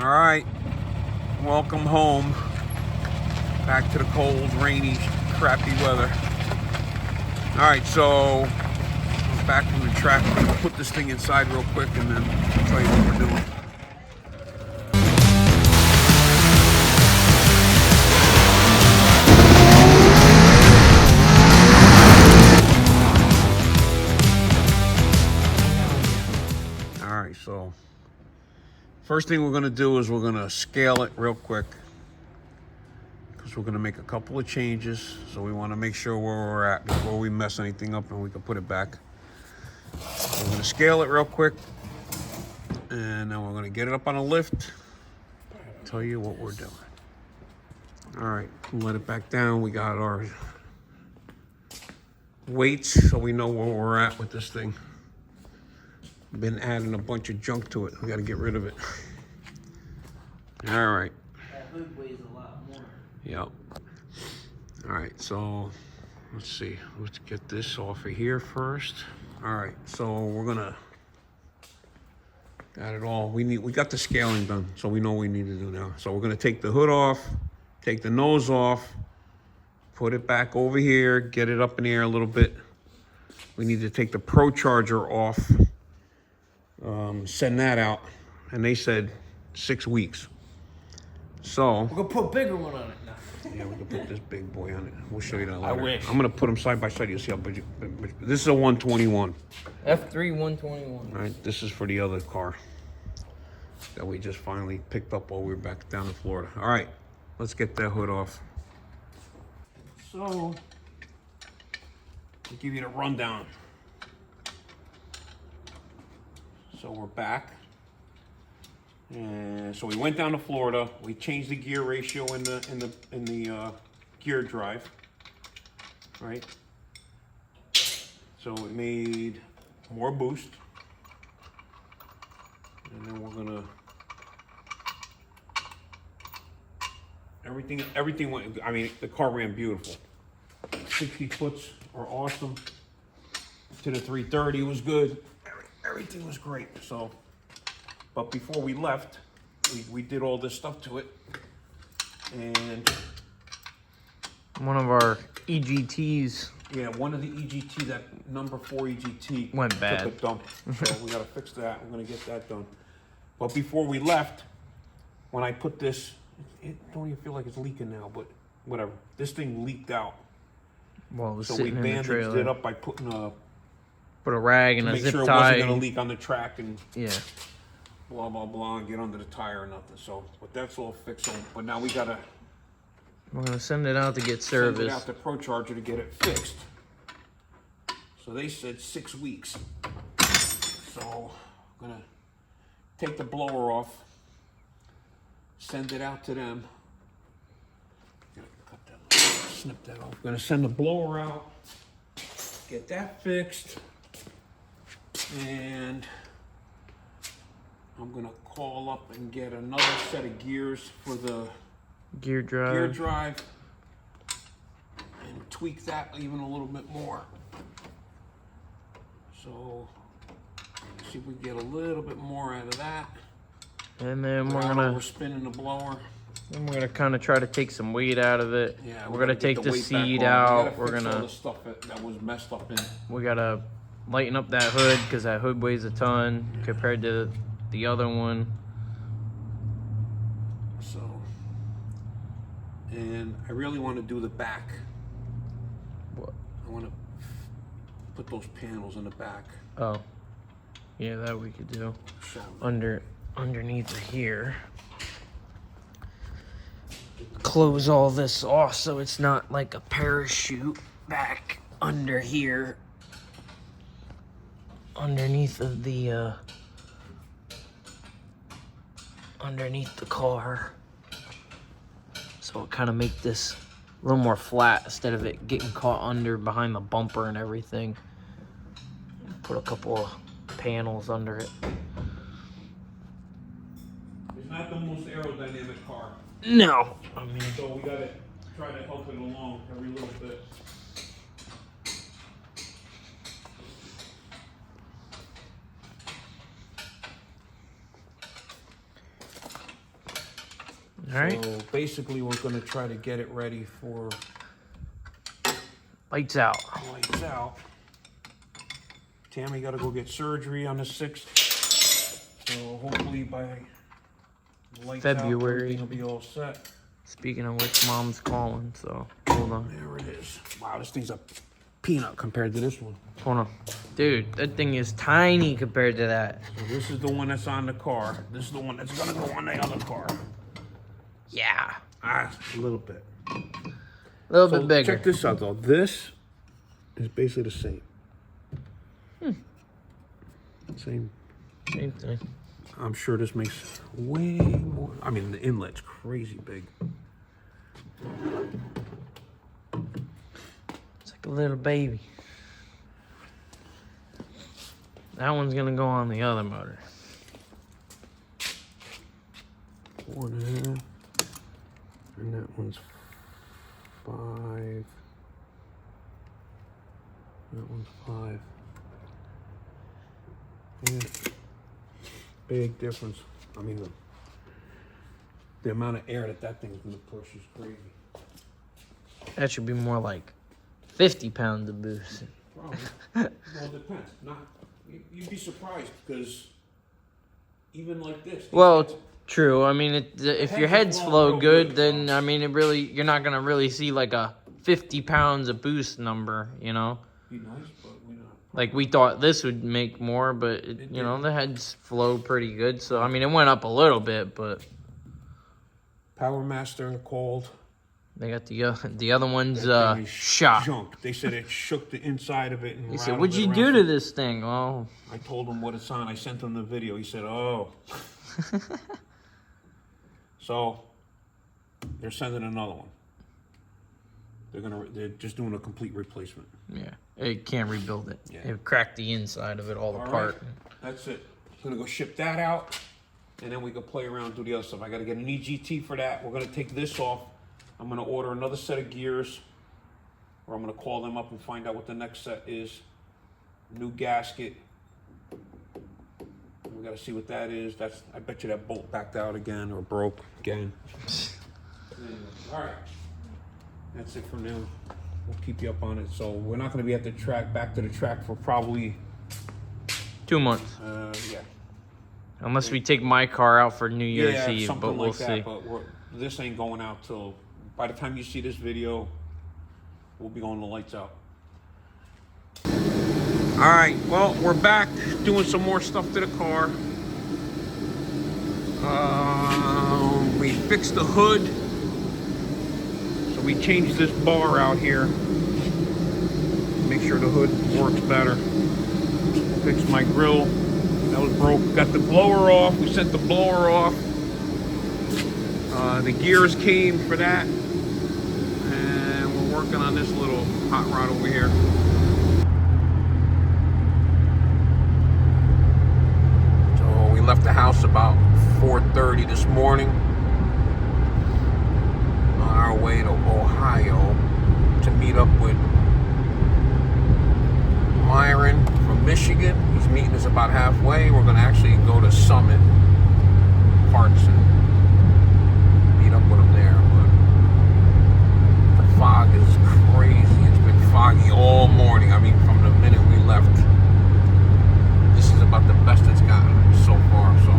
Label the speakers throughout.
Speaker 1: All right, welcome home. Back to the cold, rainy, crappy weather. All right, so we're back from the track. I'm gonna put this thing inside real quick and then I'll tell you what we're doing. All right, so first thing we're gonna do is we're gonna scale it real quick because we're gonna make a couple of changes. So we want to make sure where we're at before we mess anything up and we can put it back. So we're gonna scale it real quick and then we're gonna get it up on a lift. Tell you what we're doing. All right, let it back down. We got our weights so we know where we're at with this thing. Been adding a bunch of junk to it. We got to get rid of it. All right.
Speaker 2: That hood weighs a lot more.
Speaker 1: Yep. All right, so let's see. Let's get this off of here first. All right, so we're gonna got it all. We got the scaling done, so we know what we need to do now. So we're gonna take the hood off, take the nose off, put it back over here, get it up in the air a little bit. We need to take the Pro Charger off. Send that out, and they said 6 weeks. So
Speaker 2: We're gonna put a bigger one on it now.
Speaker 1: yeah, we can put this big boy on it. We'll show you that later.
Speaker 2: I wish.
Speaker 1: I'm gonna put them side by side. You'll see how big. This is a 121.
Speaker 2: F3 121.
Speaker 1: All right, this is for the other car that we just finally picked up while we were back down in Florida. All right, let's get that hood off. So, I'll give you the rundown. So we're back. And so we went down to Florida. We changed the gear ratio in the gear drive, right? So it made more boost. And then we're gonna everything went. I mean, the car ran beautiful. 60 foots are awesome. To the 330 was good. Everything was great. So, but before we left, we did all this stuff to it, and
Speaker 2: One of our EGTs.
Speaker 1: yeah, one of the EGT, that number 4 EGT,
Speaker 2: Went bad.
Speaker 1: took a dump. So we gotta fix that. We're gonna get that done. But before we left, when I put this, it don't even feel like it's leaking now, but whatever. This thing leaked out.
Speaker 2: Well, it was
Speaker 1: So we
Speaker 2: sitting in the
Speaker 1: bandaged
Speaker 2: trailer.
Speaker 1: it up by putting a,
Speaker 2: Put a rag and
Speaker 1: to
Speaker 2: a
Speaker 1: make
Speaker 2: zip
Speaker 1: sure it
Speaker 2: tie.
Speaker 1: wasn't gonna leak on the track and
Speaker 2: Yeah.
Speaker 1: blah, blah, blah, and get under the tire or nothing. So, but that's all fixed. So, but now we gotta
Speaker 2: We're gonna send it out to get
Speaker 1: send it
Speaker 2: service.
Speaker 1: out to Pro Charger to get it fixed. So they said 6 weeks. So I'm gonna take the blower off, send it out to them. Gonna cut that, snip that off. Gonna send the blower out, get that fixed, and I'm gonna call up and get another set of gears for the
Speaker 2: Gear drive.
Speaker 1: gear drive and tweak that even a little bit more. So see if we can get a little bit more out of that.
Speaker 2: And then we're
Speaker 1: Without
Speaker 2: gonna
Speaker 1: overspinning the blower.
Speaker 2: kind of try to take some weight out of it.
Speaker 1: Yeah,
Speaker 2: we're gonna
Speaker 1: get
Speaker 2: take the
Speaker 1: weight back
Speaker 2: seat
Speaker 1: on.
Speaker 2: out.
Speaker 1: We
Speaker 2: We're
Speaker 1: gotta fix all
Speaker 2: gonna
Speaker 1: the stuff that was messed up in.
Speaker 2: we gotta lighten up that hood because that hood weighs a ton compared to the other one.
Speaker 1: So, and I really want to do the back.
Speaker 2: What?
Speaker 1: I want to put those panels in the back.
Speaker 2: Oh, yeah, that we could do.
Speaker 1: So
Speaker 2: Underneath of here. Close all this off so it's not like a parachute back under here. Underneath of the underneath the car. So it kind of make this a little more flat instead of it getting caught under behind the bumper and everything. Put a couple of panels under it.
Speaker 1: it's not the most aerodynamic car.
Speaker 2: No, I mean,
Speaker 1: So we gotta try to help it along every little bit.
Speaker 2: All right.
Speaker 1: So basically, we're gonna try to get it ready for
Speaker 2: Lights out.
Speaker 1: lights out. Tammy got to go get surgery on the 6th. So hopefully by lights
Speaker 2: February.
Speaker 1: out, everything will be all set.
Speaker 2: Speaking of which, Mom's calling, so hold on.
Speaker 1: There it is. Wow, this thing's a peanut compared to this one.
Speaker 2: Hold on. Dude, that thing is tiny compared to that.
Speaker 1: So this is the one that's on the car. This is the one that's gonna go on the other car.
Speaker 2: Yeah.
Speaker 1: Ah, a little bit.
Speaker 2: A little bit bigger.
Speaker 1: Check this out though. This is basically the same. Same.
Speaker 2: Same thing.
Speaker 1: I'm sure this makes way more. I mean, the inlet's crazy big.
Speaker 2: It's like a little baby. That one's gonna go on the other motor.
Speaker 1: 4.5. And that one's 5. That one's 5. Yeah. Big difference. I mean, the amount of air that thing's gonna push is crazy.
Speaker 2: That should be more like 50 pounds of boost.
Speaker 1: Probably. Well, it depends. You'd be surprised because even like this.
Speaker 2: Well, true. I mean, if your
Speaker 1: heads
Speaker 2: heads
Speaker 1: flow
Speaker 2: flow
Speaker 1: real
Speaker 2: good,
Speaker 1: good,
Speaker 2: then I mean, you're not gonna really see like a 50 pounds of boost number, you know?
Speaker 1: be nice, but we're not.
Speaker 2: Like we thought this would make more, but you know, the heads flow pretty good. So I mean, it went up a little bit, but
Speaker 1: Power Master called.
Speaker 2: they got the other one's
Speaker 1: That thing is
Speaker 2: shot.
Speaker 1: Junk. They said it shook the inside of it and
Speaker 2: He said,
Speaker 1: rattled
Speaker 2: "What'd
Speaker 1: it
Speaker 2: you
Speaker 1: around."
Speaker 2: do to this thing?" Oh,
Speaker 1: I told him what it's on. I sent him the video. He said, "Oh." So they're sending another one. They're just doing a complete replacement.
Speaker 2: yeah. It can't rebuild it.
Speaker 1: Yeah.
Speaker 2: It cracked the inside of it all apart.
Speaker 1: Right. That's it. I'm gonna go ship that out, and then we can play around and do the other stuff. I gotta get an EGT for that. We're gonna take this off. I'm gonna order another set of gears, or I'm gonna call them up and find out what the next set is. New gasket. We gotta see what that is. I bet you that bolt backed out again or broke again. Anyway, all right. That's it for now. We'll keep you up on it. So we're not gonna be at the track, back to the track for probably
Speaker 2: 2 months,
Speaker 1: yeah.
Speaker 2: unless we take my car out for New Year's Eve,
Speaker 1: something
Speaker 2: but we'll
Speaker 1: like that,
Speaker 2: see.
Speaker 1: But this ain't going out till, by the time you see this video, we'll be going the lights out. All right, well, we're back doing some more stuff to the car. We fixed the hood. So we changed this bar out here. Make sure the hood works better. Fixed my grill. That was broke. Got the blower off. We sent the blower off. The gears came for that. And we're working on this little hot rod over here. So we left the house about 4:30 this morning. On our way to Ohio to meet up with Myron from Michigan. He's meeting us about halfway. We're going to actually go to Summit Parts and meet up with him there. But the fog is crazy. It's been foggy all morning. I mean, from the minute we left. This is about the best it's gotten so far. So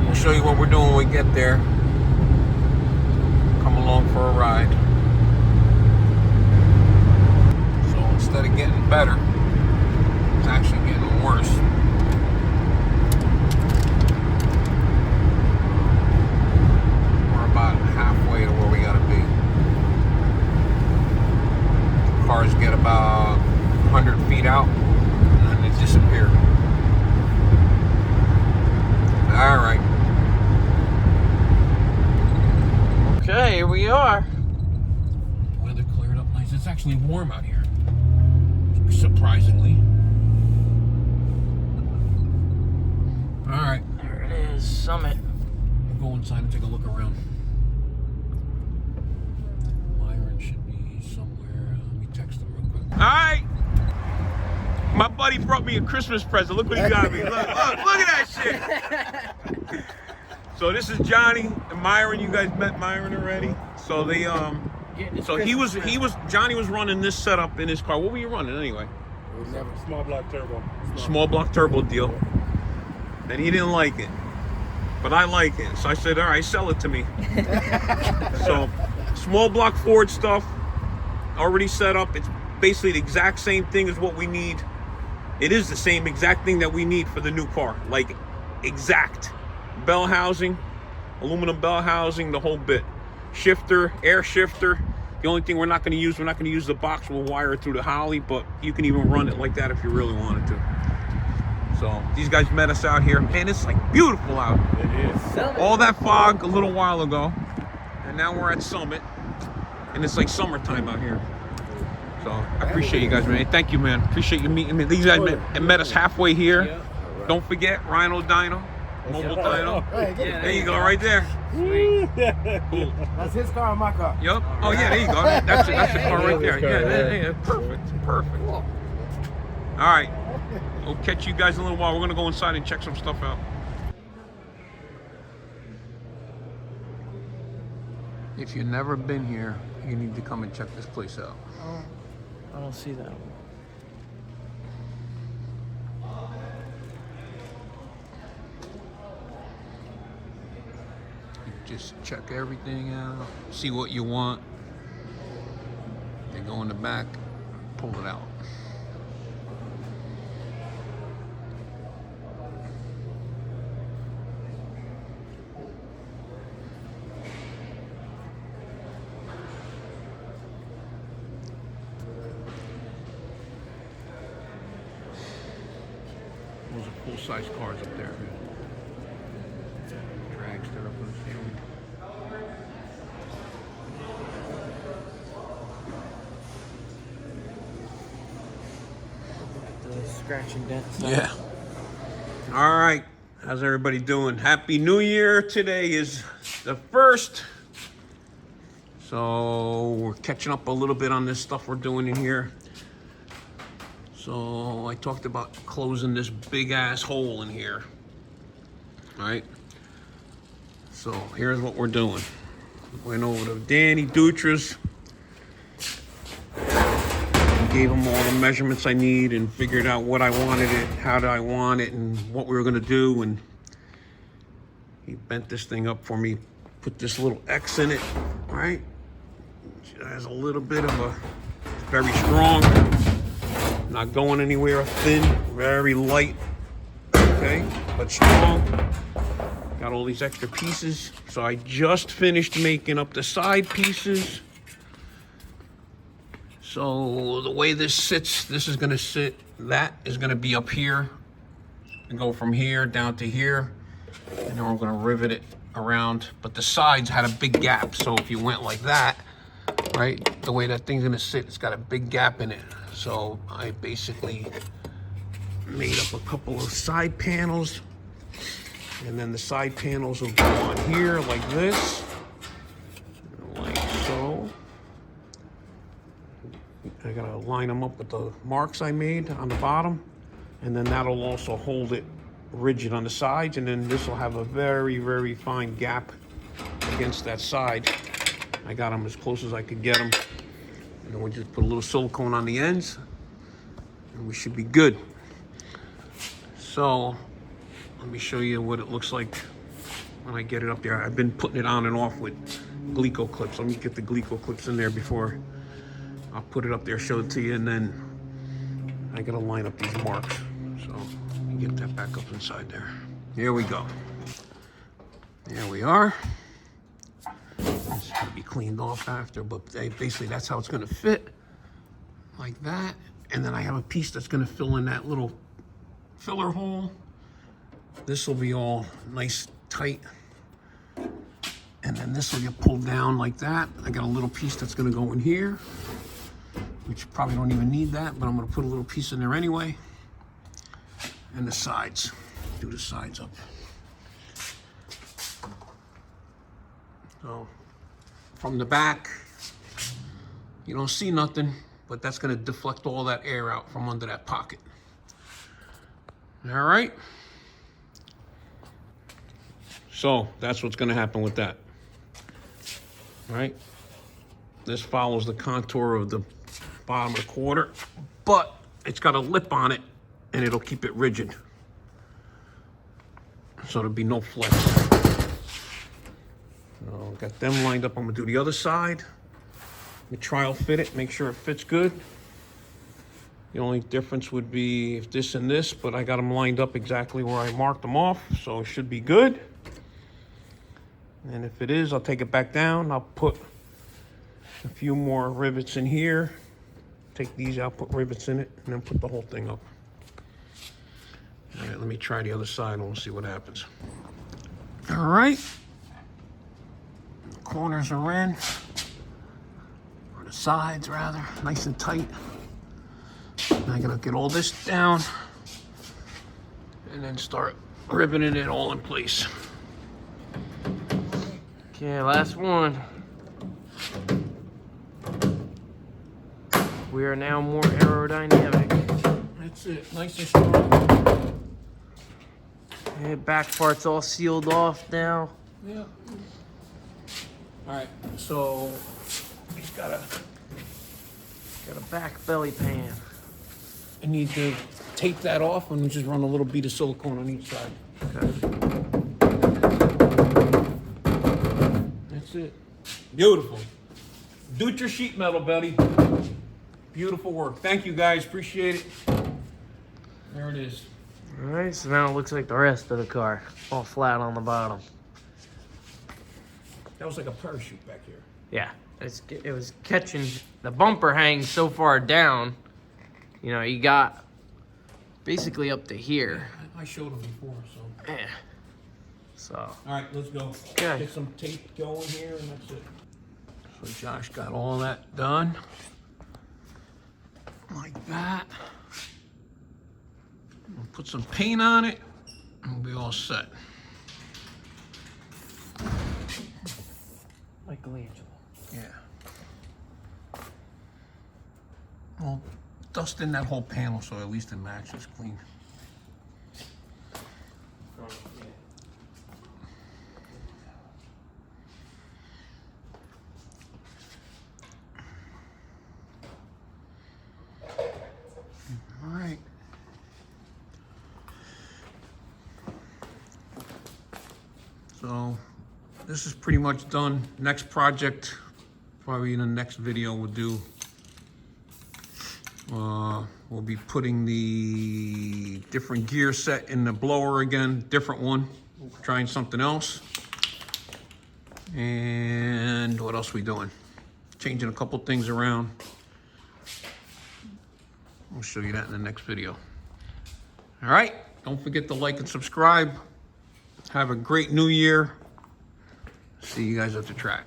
Speaker 1: we'll show you what we're doing when we get there. Come along for a ride. So instead of getting better, it's actually getting worse. We're about halfway to where we gotta be. Cars get about 100 feet out and then they disappear. All right.
Speaker 2: Okay, here we are.
Speaker 1: Weather cleared up nice. It's actually warm out here, surprisingly. All right,
Speaker 2: There it is, Summit.
Speaker 1: we'll go inside and take a look around. Myron should be somewhere. Let me text him real quick. All right. My buddy brought me a Christmas present. Look what he got me. Look at that shit. So this is Johnny and Myron. You guys met Myron already. So they Johnny was running this setup in his car. What were you running anyway?
Speaker 3: It was never small block turbo.
Speaker 1: Small block turbo deal. And he didn't like it. But I like it. So I said, all right, sell it to me. So small block Ford stuff already set up. It's basically the exact same thing as what we need. It is the same exact thing that we need for the new car. Like exact. Bell housing, aluminum bell housing, the whole bit. Shifter, air shifter. The only thing we're not going to use the box. We'll wire it through the Holley, but you can even run it like that if you really wanted to. So these guys met us out here. Man, it's like beautiful out.
Speaker 3: It is.
Speaker 1: All that fog a little while ago, and now we're at Summit, and it's like summertime out here. So I appreciate you guys, man. Thank you, man. Appreciate you meeting me. These guys met us halfway here. Don't forget Rhino Dyno, Mobile Dyno. There you go, right there.
Speaker 2: Sweet.
Speaker 1: Cool.
Speaker 4: That's his car and my car.
Speaker 1: Yup. Oh yeah, there you go. That's the car right there. Yeah. Perfect. All right. We'll catch you guys in a little while. We're gonna go inside and check some stuff out. If you've never been here, you need to come and check this place out.
Speaker 2: I don't see that.
Speaker 1: You just check everything out, see what you want. Then go in the back, pull it out. Those are full-size cars up there. Dragster up on the ceiling.
Speaker 2: The scratch and dent stuff.
Speaker 1: Yeah. All right. How's everybody doing? Happy New Year. Today is the 1st. So we're catching up a little bit on this stuff we're doing in here. So I talked about closing this big ass hole in here. All right. So here's what we're doing. Went over to Danny Dutra's. Gave him all the measurements I need and figured out what I wanted it, how did I want it, and what we were gonna do. And he bent this thing up for me, put this little X in it, right? It has a little bit of a, very strong, not going anywhere, thin, very light, okay, but strong. Got all these extra pieces. So I just finished making up the side pieces. So the way this sits, this is gonna sit, that is gonna be up here and go from here down to here. And then we're gonna rivet it around. But the sides had a big gap. So if you went like that, right, the way that thing's gonna sit, it's got a big gap in it. So I basically made up a couple of side panels. And then the side panels will go on here like this, like so. I gotta line them up with the marks I made on the bottom, and then that'll also hold it rigid on the sides, and then this will have a very, very fine gap against that side. I got them as close as I could get them, and then we just put a little silicone on the ends, and we should be good. So let me show you what it looks like when I get it up there. I've been putting it on and off with Glico clips. Let me get the Glico clips in there before I'll put it up there, show it to you, and then I gotta line up these marks. So let me get that back up inside there. Here we go. There we are. This is gonna be cleaned off after, but basically that's how it's gonna fit, like that. And then I have a piece that's gonna fill in that little filler hole. This will be all nice, tight. And then this will get pulled down like that. I got a little piece that's gonna go in here, which probably don't even need that, but I'm gonna put a little piece in there anyway. And the sides, do the sides up. So from the back, you don't see nothing, but that's gonna deflect all that air out from under that pocket. All right. So that's what's gonna happen with that. All right? This follows the contour of the bottom of the quarter, but it's got a lip on it and it'll keep it rigid. So there'll be no flex. So got them lined up. I'm gonna do the other side. We trial fit it, make sure it fits good. The only difference would be if this and this, but I got them lined up exactly where I marked them off, so it should be good. And if it is, I'll take it back down. I'll put a few more rivets in here. Take these out, put rivets in it, and then put the whole thing up. All right, let me try the other side and we'll see what happens. All right. Corners are in. Or the sides, rather. Nice and tight. Now I gotta get all this down and then start riveting it all in place.
Speaker 2: Okay, last one. We are now more aerodynamic.
Speaker 1: That's it, nice and strong.
Speaker 2: Okay, back part's all sealed off now.
Speaker 1: Yeah. All right, so he's got a
Speaker 2: Back belly pan.
Speaker 1: I need to tape that off and just run a little bead of silicone on each side.
Speaker 2: Okay.
Speaker 1: That's it. Beautiful. Do it your sheet metal, buddy. Beautiful work. Thank you guys, appreciate it. There it is.
Speaker 2: All right, so now it looks like the rest of the car, all flat on the bottom.
Speaker 1: That was like a parachute back here.
Speaker 2: Yeah, it was catching, the bumper hangs so far down, you know, you got basically up to here.
Speaker 1: I showed them before, so.
Speaker 2: Yeah. So,
Speaker 1: All right, let's go.
Speaker 2: Okay.
Speaker 1: Get some tape going here, and that's it. So Josh got all that done. Like that. We'll put some paint on it, and we'll be all set.
Speaker 2: Michelangelo.
Speaker 1: Yeah. Well, dust in that whole panel so at least it matches clean. All right. So this is pretty much done. Next project, probably in the next video, we'll do. We'll be putting the different gear set in the blower again, different one. Trying something else. And what else we doing? Changing a couple things around. I'll show you that in the next video. All right, don't forget to like and subscribe. Have a great new year. See you guys at the track.